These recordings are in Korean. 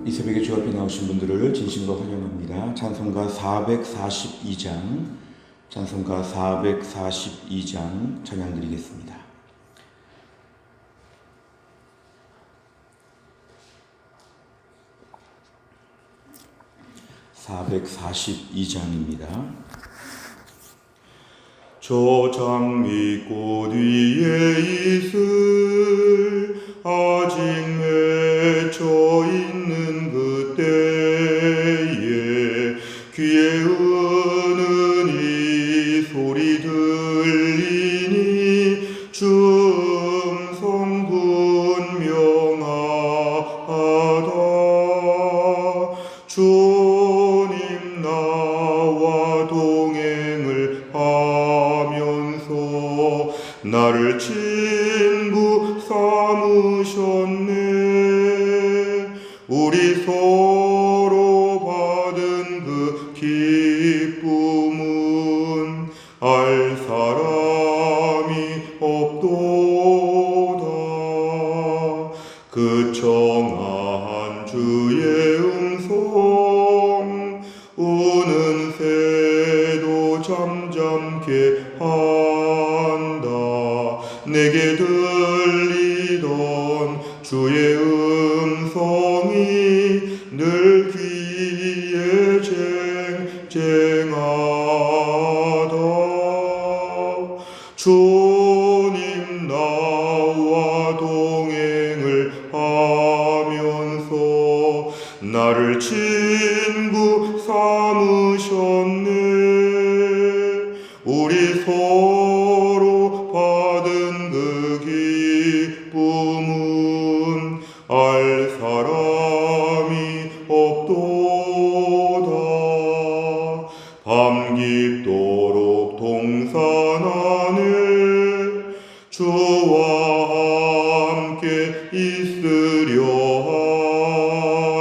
이 새벽에 주 앞에 나오신 분들을 진심으로 환영합니다. 찬송가 442장 찬양 드리겠습니다. 442장입니다. 저 장미꽃 위에 이슬 아직 맺혀 있는 그때에 귀에 우는 이 소리 들리니 춤성 분명하다. 주님 나와 동행을 하면서 나를 친구 삼으셨네. 우리 서로 받은 그 기쁨은 알 사람이 없도다. 그 청아한 주의 음성 우는 새도 잠잠케 한다. 내게 들리던 주의 음성이 늘 귀에 쟁쟁하다. 주님 나와 동행을 하면서 나를 친구 삼으셨네. 우리 서로 받은 그 기쁨은 알 사람이 없도다. 밤 깊도록 동산 안에 주와 함께 있으려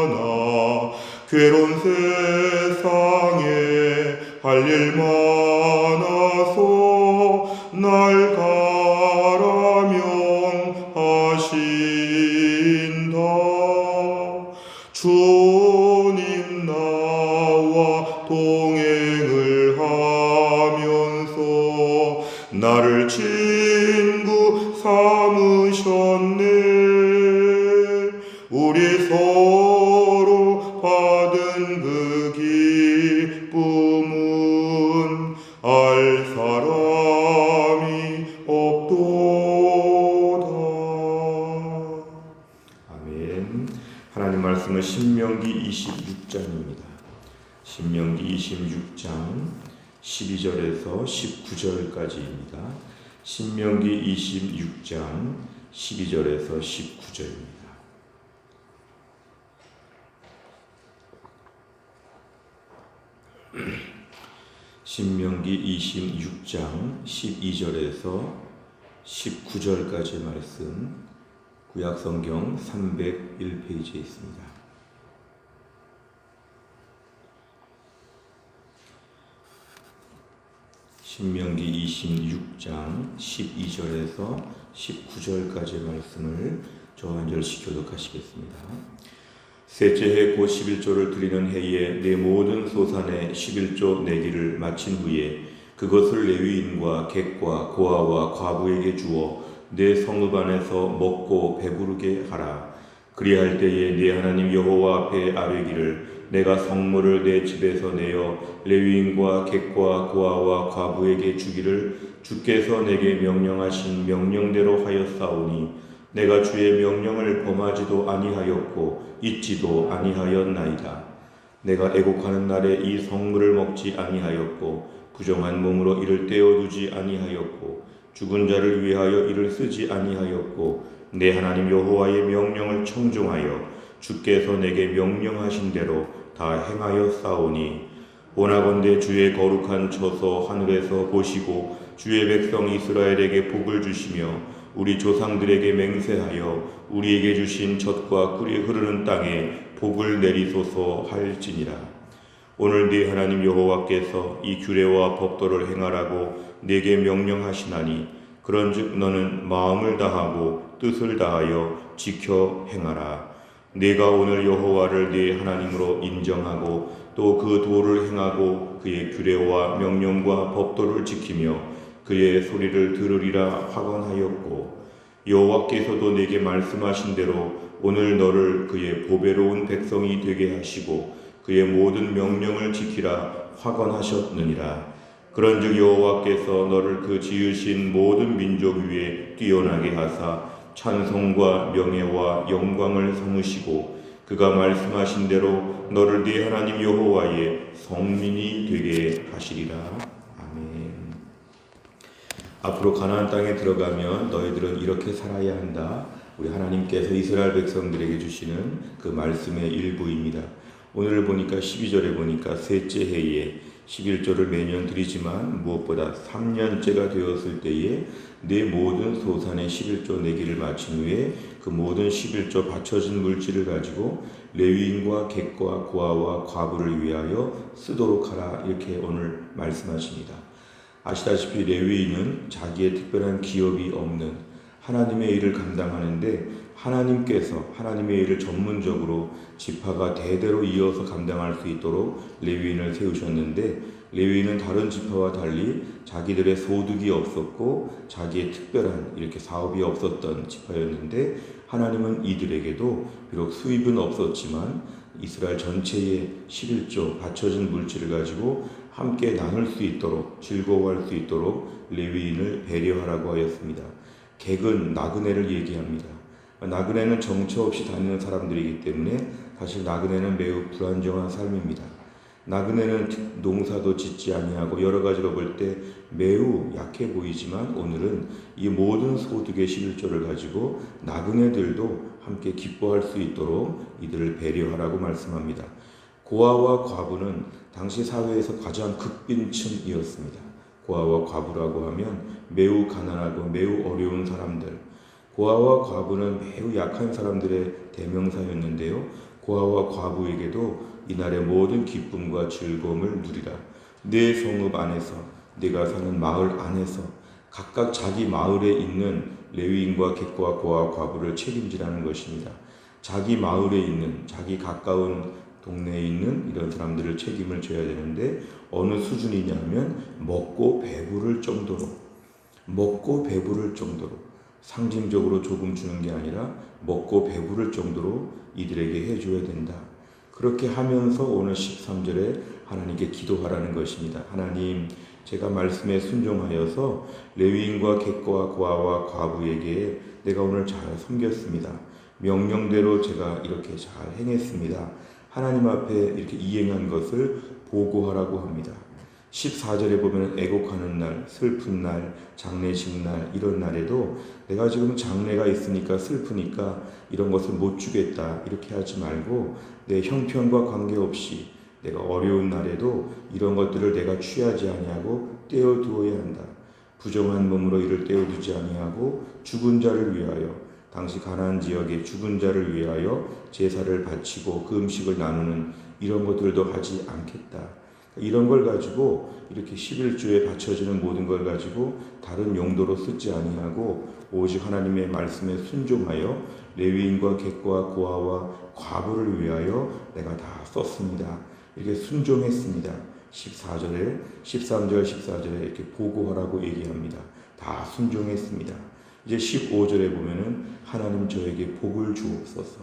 하나. 괴로운 세상에 할 일 많아서 날 가라명하신다. 주님 나와 동행을 하면서 나를 친구 삼으셨네. 우리 서로 받은 그 기쁨은 알 사람이 없도다. 아멘. 하나님 말씀은 신명기 26장입니다. 신명기 26장 12절에서 19절까지입니다. 신명기 26장 12절에서 19절입니다. 신명기 26장 12절에서 19절까지의 말씀 구약성경 301페이지에 있습니다. 신명기 26장 12절에서 19절까지의 말씀을 저와 한 절씩 교독하시겠습니다. 셋째 해 곧 11조를 드리는 해에 내 모든 소산에 11조 내기를 마친 후에 그것을 레위인과 객과 고아와 과부에게 주어 내 성읍 안에서 먹고 배부르게 하라. 그리할 때에 네 하나님 여호와 앞에 아뢰기를 내가 성물을 내 집에서 내어 레위인과 객과 고아와 과부에게 주기를 주께서 내게 명령하신 명령대로 하였사오니 내가 주의 명령을 범하지도 아니하였고 잊지도 아니하였나이다. 내가 애곡하는 날에 이 성물을 먹지 아니하였고 부정한 몸으로 이를 떼어두지 아니하였고 죽은 자를 위하여 이를 쓰지 아니하였고 내 하나님 여호와의 명령을 청종하여 주께서 내게 명령하신 대로 다 행하였사오니 원하건대 주의 거룩한 처소 하늘에서 보시고 주의 백성 이스라엘에게 복을 주시며 우리 조상들에게 맹세하여 우리에게 주신 젖과 꿀이 흐르는 땅에 복을 내리소서 할지니라. 오늘 네 하나님 여호와께서 이 규례와 법도를 행하라고 네게 명령하시나니 그런즉 너는 마음을 다하고 뜻을 다하여 지켜 행하라. 내가 오늘 여호와를 네 하나님으로 인정하고 또 그 도를 행하고 그의 규례와 명령과 법도를 지키며 그의 소리를 들으리라 확언하였고 여호와께서도 내게 말씀하신 대로 오늘 너를 그의 보배로운 백성이 되게 하시고 그의 모든 명령을 지키라 확언하셨느니라. 그런즉 여호와께서 너를 그 지으신 모든 민족 위에 뛰어나게 하사 찬송과 명예와 영광을 삼으시고 그가 말씀하신 대로 너를 네 하나님 여호와의 성민이 되게 하시리라. 아멘. 앞으로 가나안 땅에 들어가면 너희들은 이렇게 살아야 한다. 우리 하나님께서 이스라엘 백성들에게 주시는 그 말씀의 일부입니다. 오늘 보니까 12절에 보니까 셋째 해에 11조를 매년 드리지만 무엇보다 3년째가 되었을 때에 내 모든 소산의 11조 내기를 마친 후에 그 모든 11조 바쳐진 물질을 가지고 레위인과 객과 고아와 과부를 위하여 쓰도록 하라. 이렇게 오늘 말씀하십니다. 아시다시피 레위인은 자기의 특별한 기업이 없는 하나님의 일을 감당하는데 하나님께서 하나님의 일을 전문적으로 지파가 대대로 이어서 감당할 수 있도록 레위인을 세우셨는데 레위인은 다른 지파와 달리 자기들의 소득이 없었고 자기의 특별한 이렇게 사업이 없었던 지파였는데 하나님은 이들에게도 비록 수입은 없었지만 이스라엘 전체의 11조 바쳐진 물질을 가지고 함께 나눌 수 있도록 즐거워할 수 있도록 레위인을 배려하라고 하였습니다. 객은 나그네를 얘기합니다. 나그네는 정처 없이 다니는 사람들이기 때문에 사실 나그네는 매우 불안정한 삶입니다. 나그네는 농사도 짓지 아니하고 여러 가지로 볼 때 매우 약해 보이지만 오늘은 이 모든 소득의 11조를 가지고 나그네들도 함께 기뻐할 수 있도록 이들을 배려하라고 말씀합니다. 고아와 과부는 당시 사회에서 가장 극빈층이었습니다. 고아와 과부라고 하면 매우 가난하고 매우 어려운 사람들, 고아와 과부는 매우 약한 사람들의 대명사였는데요. 고아와 과부에게도 이날의 모든 기쁨과 즐거움을 누리라. 내 성읍 안에서 내가 사는 마을 안에서 각각 자기 마을에 있는 레위인과 객과 고아와 과부를 책임지라는 것입니다. 자기 마을에 있는 자기 가까운 동네에 있는 이런 사람들을 책임을 져야 되는데 어느 수준이냐면 먹고 배부를 정도로 상징적으로 조금 주는 게 아니라 먹고 배부를 정도로 이들에게 해줘야 된다. 그렇게 하면서 오늘 13절에 하나님께 기도하라는 것입니다. 하나님, 제가 말씀에 순종하여서 레위인과 객과 고아와 과부에게 내가 오늘 잘 섬겼습니다. 명령대로 제가 이렇게 잘 행했습니다. 하나님 앞에 이렇게 이행한 것을 보고하라고 합니다. 14절에 보면 애곡하는 날, 슬픈 날, 장례식 날 이런 날에도 내가 지금 장례가 있으니까 슬프니까 이런 것을 못 주겠다 이렇게 하지 말고 내 형편과 관계없이 내가 어려운 날에도 이런 것들을 내가 취하지 아니하고 떼어두어야 한다. 부정한 몸으로 이를 떼어두지 아니하고 죽은 자를 위하여 당시 가나안 지역의 죽은 자를 위하여 제사를 바치고 그 음식을 나누는 이런 것들도 하지 않겠다. 이런 걸 가지고 이렇게 11조에 바쳐지는 모든 걸 가지고 다른 용도로 쓰지 아니하고 오직 하나님의 말씀에 순종하여 레위인과 객과 고아와 과부를 위하여 내가 다 썼습니다. 이렇게 순종했습니다. 13절, 14절에 이렇게 보고하라고 얘기합니다. 다 순종했습니다. 이제 15절에 보면은 하나님 저에게 복을 주옵소서.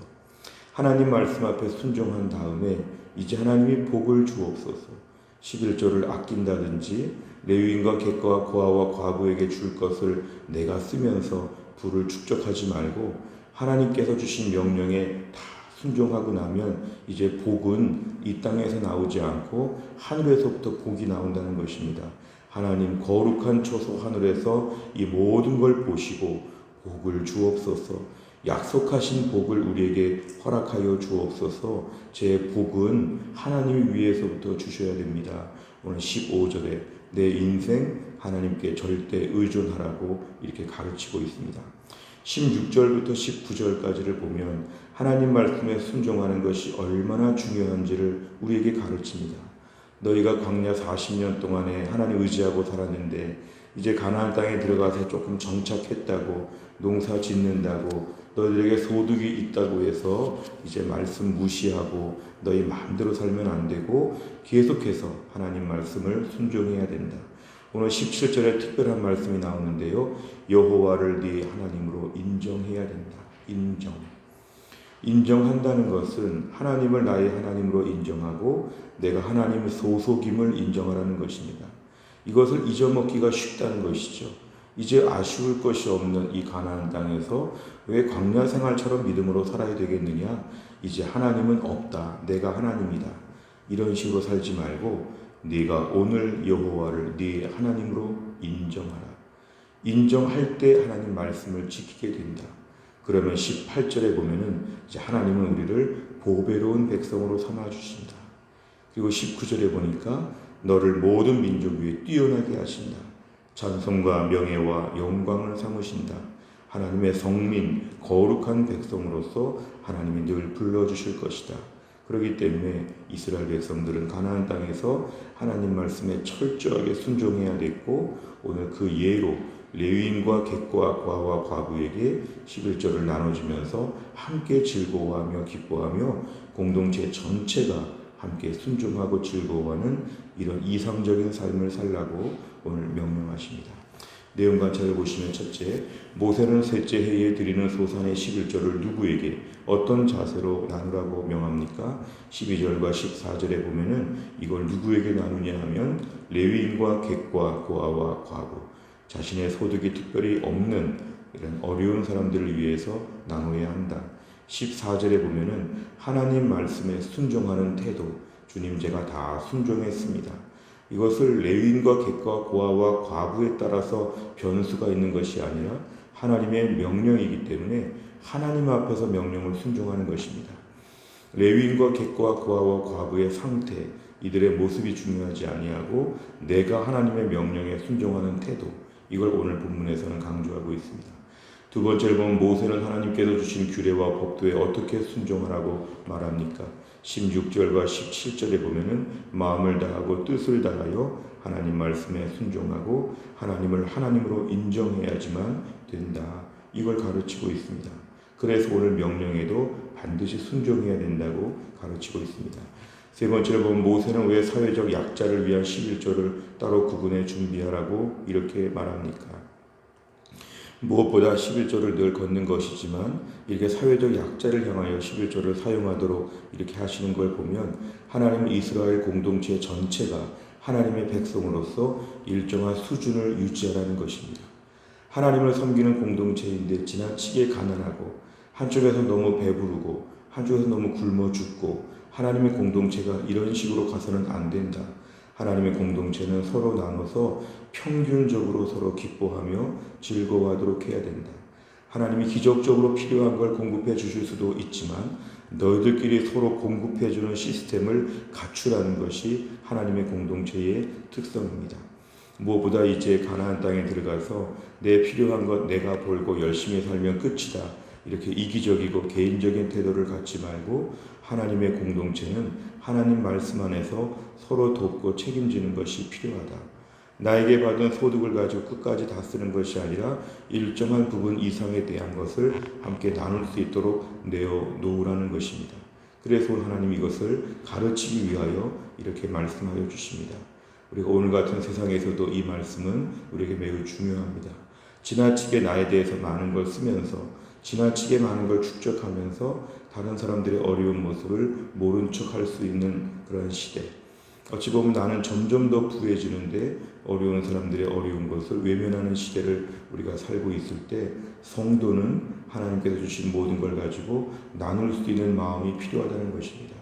하나님 말씀 앞에 순종한 다음에 이제 하나님이 복을 주옵소서. 11조를 아낀다든지 레위인과 객과 고아와 과부에게 줄 것을 내가 쓰면서 부를 축적하지 말고 하나님께서 주신 명령에 다 순종하고 나면 이제 복은 이 땅에서 나오지 않고 하늘에서부터 복이 나온다는 것입니다. 하나님 거룩한 초소 하늘에서 이 모든 걸 보시고 복을 주옵소서. 약속하신 복을 우리에게 허락하여 주옵소서. 제 복은 하나님 위에서부터 주셔야 됩니다. 오늘 15절에 내 인생 하나님께 절대 의존하라고 이렇게 가르치고 있습니다. 16절부터 19절까지를 보면 하나님 말씀에 순종하는 것이 얼마나 중요한지를 우리에게 가르칩니다. 너희가 광야 40년 동안에 하나님 의지하고 살았는데 이제 가나안 땅에 들어가서 조금 정착했다고 농사 짓는다고 너희들에게 소득이 있다고 해서 이제 말씀 무시하고 너희 마음대로 살면 안 되고 계속해서 하나님 말씀을 순종해야 된다. 오늘 17절에 특별한 말씀이 나오는데요. 여호와를 네 하나님으로 인정해야 된다. 인정한다는 것은 하나님을 나의 하나님으로 인정하고 내가 하나님의 소속임을 인정하라는 것입니다. 이것을 잊어먹기가 쉽다는 것이죠. 이제 아쉬울 것이 없는 이 가나안 땅에서 왜 광야 생활처럼 믿음으로 살아야 되겠느냐? 이제 하나님은 없다. 내가 하나님이다. 이런 식으로 살지 말고 네가 오늘 여호와를 네 하나님으로 인정하라. 인정할 때 하나님 말씀을 지키게 된다. 그러면 18절에 보면은 이제 하나님은 우리를 보배로운 백성으로 삼아 주신다. 그리고 19절에 보니까 너를 모든 민족 위에 뛰어나게 하신다. 찬송과 명예와 영광을 삼으신다. 하나님의 성민, 거룩한 백성으로서 하나님이 늘 불러주실 것이다. 그렇기 때문에 이스라엘 백성들은 가나안 땅에서 하나님 말씀에 철저하게 순종해야 됐고 오늘 그 예로 레위인과 객과 과와 과부에게 11절을 나눠주면서 함께 즐거워하며 기뻐하며 공동체 전체가 함께 순종하고 즐거워하는 이런 이상적인 삶을 살라고 오늘 명령하십니다. 내용 관찰을 보시면 첫째, 모세는 셋째 해에 드리는 소산의 11절을 누구에게 어떤 자세로 나누라고 명합니까? 12절과 14절에 보면은 이걸 누구에게 나누냐 하면 레위인과 객과 고아와 과부, 자신의 소득이 특별히 없는 이런 어려운 사람들을 위해서 나눠야 한다. 14절에 보면은 하나님 말씀에 순종하는 태도, 주님 제가 다 순종했습니다. 이것을 레위인과 객과 고아와 과부에 따라서 변수가 있는 것이 아니라 하나님의 명령이기 때문에 하나님 앞에서 명령을 순종하는 것입니다. 레위인과 객과 고아와 과부의 상태, 이들의 모습이 중요하지 아니하고 내가 하나님의 명령에 순종하는 태도, 이걸 오늘 본문에서는 강조하고 있습니다. 두 번째로 보면 모세는 하나님께서 주신 규례와 법도에 어떻게 순종하라고 말합니까? 16절과 17절에 보면은 마음을 다하고 뜻을 다하여 하나님 말씀에 순종하고 하나님을 하나님으로 인정해야지만 된다. 이걸 가르치고 있습니다. 그래서 오늘 명령에도 반드시 순종해야 된다고 가르치고 있습니다. 세 번째로 보면 모세는 왜 사회적 약자를 위한 11조를 따로 구분해 준비하라고 이렇게 말합니까? 무엇보다 11조를 늘 걷는 것이지만 이렇게 사회적 약자를 향하여 11조를 사용하도록 이렇게 하시는 걸 보면 하나님 이스라엘 공동체 전체가 하나님의 백성으로서 일정한 수준을 유지하라는 것입니다. 하나님을 섬기는 공동체인데 지나치게 가난하고 한쪽에서 너무 배부르고 한쪽에서 너무 굶어 죽고 하나님의 공동체가 이런 식으로 가서는 안 된다. 하나님의 공동체는 서로 나눠서 평균적으로 서로 기뻐하며 즐거워하도록 해야 된다. 하나님이 기적적으로 필요한 걸 공급해 주실 수도 있지만 너희들끼리 서로 공급해 주는 시스템을 갖추라는 것이 하나님의 공동체의 특성입니다. 무엇보다 이제 가나안 땅에 들어가서 내 필요한 것 내가 벌고 열심히 살면 끝이다. 이렇게 이기적이고 개인적인 태도를 갖지 말고 하나님의 공동체는 하나님 말씀 안에서 서로 돕고 책임지는 것이 필요하다. 나에게 받은 소득을 가지고 끝까지 다 쓰는 것이 아니라 일정한 부분 이상에 대한 것을 함께 나눌 수 있도록 내어놓으라는 것입니다. 그래서 하나님 이것을 가르치기 위하여 이렇게 말씀하여 주십니다. 우리가 오늘 같은 세상에서도 이 말씀은 우리에게 매우 중요합니다. 지나치게 나에 대해서 많은 걸 쓰면서 지나치게 많은 걸 축적하면서 다른 사람들의 어려운 모습을 모른 척할 수 있는 그런 시대. 어찌 보면 나는 점점 더 부해지는데 어려운 사람들의 어려운 것을 외면하는 시대를 우리가 살고 있을 때 성도는 하나님께서 주신 모든 걸 가지고 나눌 수 있는 마음이 필요하다는 것입니다.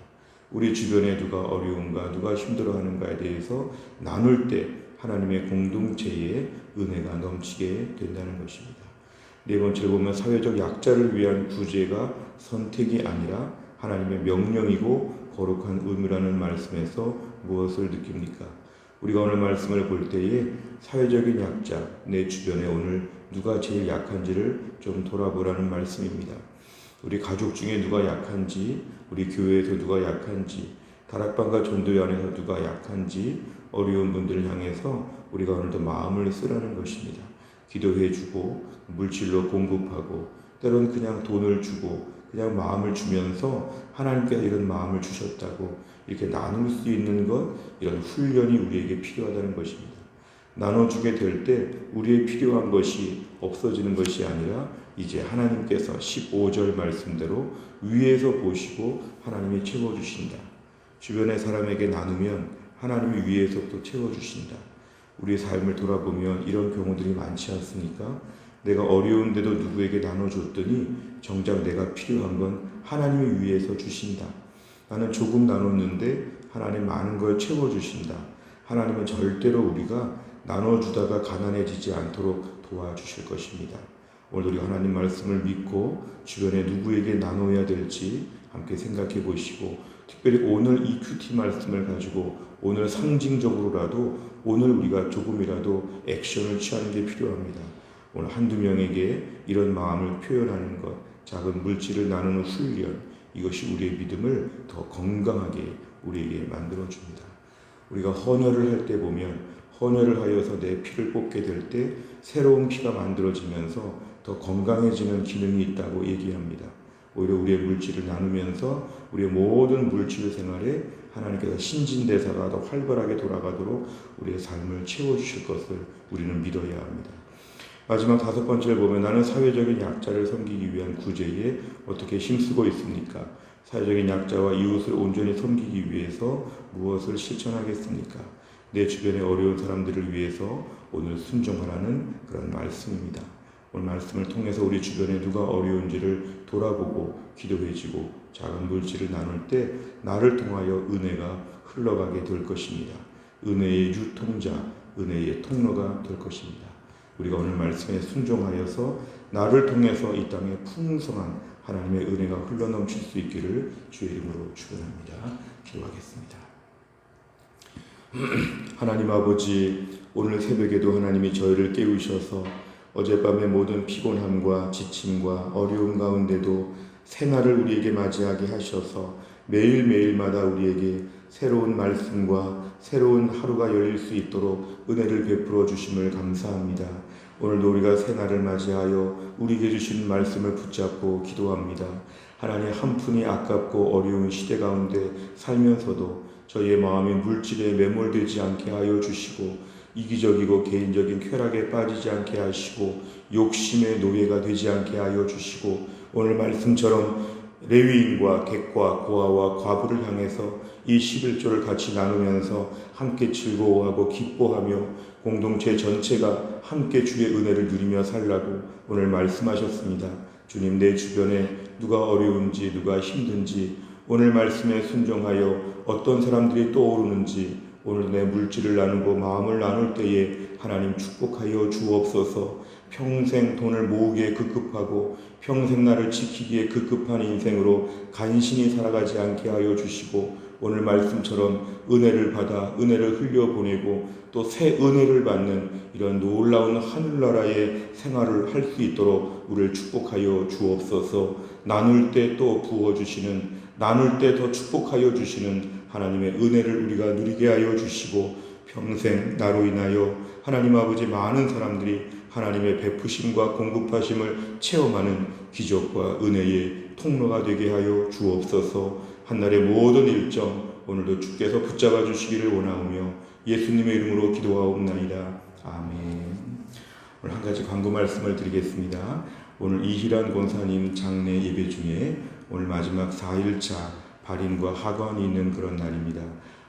우리 주변에 누가 어려운가, 누가 힘들어하는가에 대해서 나눌 때 하나님의 공동체에 은혜가 넘치게 된다는 것입니다. 네 번째로 보면 사회적 약자를 위한 구제가 선택이 아니라 하나님의 명령이고 거룩한 의무라는 말씀에서 무엇을 느낍니까? 우리가 오늘 말씀을 볼 때에 사회적인 약자, 내 주변에 오늘 누가 제일 약한지를 좀 돌아보라는 말씀입니다. 우리 가족 중에 누가 약한지, 우리 교회에서 누가 약한지, 다락방과 전도회 안에서 누가 약한지 어려운 분들을 향해서 우리가 오늘도 마음을 쓰라는 것입니다. 기도해주고 물질로 공급하고 때로는 그냥 돈을 주고 그냥 마음을 주면서 하나님께서 이런 마음을 주셨다고 이렇게 나눌 수 있는 것, 이런 훈련이 우리에게 필요하다는 것입니다. 나눠주게 될 때 우리의 필요한 것이 없어지는 것이 아니라 이제 하나님께서 15절 말씀대로 위에서 보시고 하나님이 채워주신다. 주변의 사람에게 나누면 하나님이 위에서 또 채워주신다. 우리의 삶을 돌아보면 이런 경우들이 많지 않습니까? 내가 어려운데도 누구에게 나눠줬더니 정작 내가 필요한 건 하나님이 위에서 주신다. 나는 조금 나눴는데 하나님 많은 걸 채워주신다. 하나님은 절대로 우리가 나눠주다가 가난해지지 않도록 도와주실 것입니다. 오늘 우리 하나님 말씀을 믿고 주변에 누구에게 나눠야 될지 함께 생각해 보시고, 특별히 오늘 이 큐티 말씀을 가지고 오늘 상징적으로라도 오늘 우리가 조금이라도 액션을 취하는 게 필요합니다. 오늘 한두 명에게 이런 마음을 표현하는 것, 작은 물질을 나누는 훈련, 이것이 우리의 믿음을 더 건강하게 우리에게 만들어줍니다. 우리가 헌혈을 할 때 보면 헌혈을 하여서 내 피를 뽑게 될 때 새로운 피가 만들어지면서 더 건강해지는 기능이 있다고 얘기합니다. 오히려 우리의 물질을 나누면서 우리의 모든 물질 생활에 하나님께서 신진대사가 더 활발하게 돌아가도록 우리의 삶을 채워주실 것을 우리는 믿어야 합니다. 마지막 5번째를 보면 나는 사회적인 약자를 섬기기 위한 구제에 어떻게 힘쓰고 있습니까? 사회적인 약자와 이웃을 온전히 섬기기 위해서 무엇을 실천하겠습니까? 내 주변의 어려운 사람들을 위해서 오늘 순종하라는 그런 말씀입니다. 오늘 말씀을 통해서 우리 주변에 누가 어려운지를 돌아보고 기도해지고 작은 물질을 나눌 때 나를 통하여 은혜가 흘러가게 될 것입니다. 은혜의 유통자, 은혜의 통로가 될 것입니다. 우리가 오늘 말씀에 순종하여서 나를 통해서 이 땅에 풍성한 하나님의 은혜가 흘러넘칠 수 있기를 주의 이름으로 축원합니다. 기도하겠습니다. 하나님 아버지, 오늘 새벽에도 하나님이 저희를 깨우셔서 어젯밤의 모든 피곤함과 지침과 어려움 가운데도 새날을 우리에게 맞이하게 하셔서 매일매일마다 우리에게 새로운 말씀과 새로운 하루가 열릴 수 있도록 은혜를 베풀어 주심을 감사합니다. 오늘도 우리가 새날을 맞이하여 우리에게 주신 말씀을 붙잡고 기도합니다. 하나님, 한 푼이 아깝고 어려운 시대 가운데 살면서도 저희의 마음이 물질에 매몰되지 않게 하여 주시고 이기적이고 개인적인 쾌락에 빠지지 않게 하시고 욕심의 노예가 되지 않게 하여 주시고 오늘 말씀처럼 레위인과 객과 고아와 과부를 향해서 이 11조를 같이 나누면서 함께 즐거워하고 기뻐하며 공동체 전체가 함께 주의 은혜를 누리며 살라고 오늘 말씀하셨습니다. 주님, 내 주변에 누가 어려운지 누가 힘든지 오늘 말씀에 순종하여 어떤 사람들이 떠오르는지 오늘 내 물질을 나누고 마음을 나눌 때에 하나님 축복하여 주옵소서. 평생 돈을 모으기에 급급하고 평생 나를 지키기에 급급한 인생으로 간신히 살아가지 않게 하여 주시고 오늘 말씀처럼 은혜를 받아 은혜를 흘려보내고 또 새 은혜를 받는 이런 놀라운 하늘나라의 생활을 할 수 있도록 우리를 축복하여 주옵소서. 나눌 때 또 부어주시는, 나눌 때 더 축복하여 주시는 하나님의 은혜를 우리가 누리게 하여 주시고 평생 나로 인하여 하나님 아버지 많은 사람들이 하나님의 베푸심과 공급하심을 체험하는 기적과 은혜의 통로가 되게 하여 주옵소서. 한날의 모든 일정 오늘도 주께서 붙잡아 주시기를 원하오며 예수님의 이름으로 기도하옵나이다. 아멘. 오늘 한 가지 광고 말씀을 드리겠습니다. 오늘 이희란 권사님 장례 예배 중에 오늘 마지막 4일차 발인과 하관이 있는 그런 날입니다.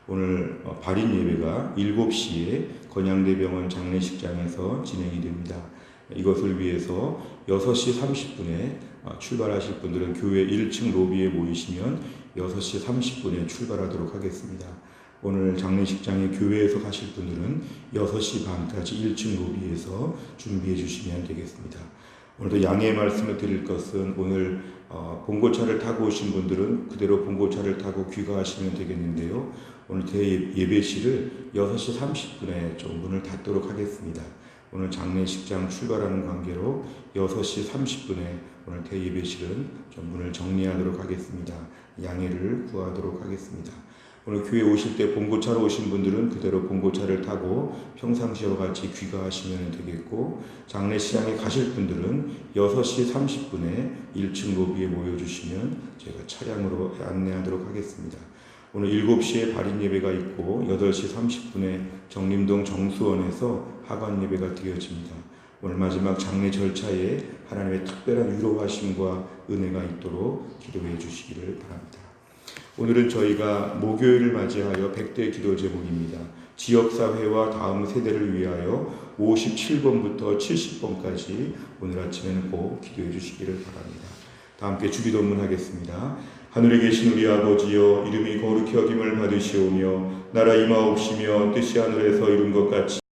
오늘 발인 예배가 7시에 건양대병원 장례식장에서 진행이 됩니다. 이것을 위해서 6시 30분에 출발하실 분들은 교회 1층 로비에 모이시면 6시 30분에 출발하도록 하겠습니다. 오늘 장례식장에 교회에서 가실 분들은 6시 반까지 1층 로비에서 준비해 주시면 되겠습니다. 오늘도 양해의 말씀을 드릴 것은 오늘 봉고차를 타고 오신 분들은 그대로 봉고차를 타고 귀가하시면 되겠는데요. 오늘 대예배실을 6시 30분에 좀 문을 닫도록 하겠습니다. 오늘 장례식장 출발하는 관계로 6시 30분에 오늘 대예배실은 좀 문을 정리하도록 하겠습니다. 양해를 구하도록 하겠습니다. 오늘 교회 오실 때 봉고차로 오신 분들은 그대로 봉고차를 타고 평상시와 같이 귀가하시면 되겠고, 장례식장에 가실 분들은 6시 30분에 1층 로비에 모여주시면 제가 차량으로 안내하도록 하겠습니다. 오늘 7시에 발인 예배가 있고 8시 30분에 정림동 정수원에서 하관 예배가 드려집니다. 오늘 마지막 장례 절차에 하나님의 특별한 위로하심과 은혜가 있도록 기도해 주시기를 바랍니다. 오늘은 저희가 목요일을 맞이하여 100대 기도 제목입니다. 지역사회와 다음 세대를 위하여 57번부터 70번까지 오늘 아침에는 꼭 기도해 주시기를 바랍니다. 다 함께 주기도문 하겠습니다. 하늘에 계신 우리 아버지여, 이름이 거룩히 여김을 받으시오며 나라 임하옵시며 뜻이 하늘에서 이룬 것 같이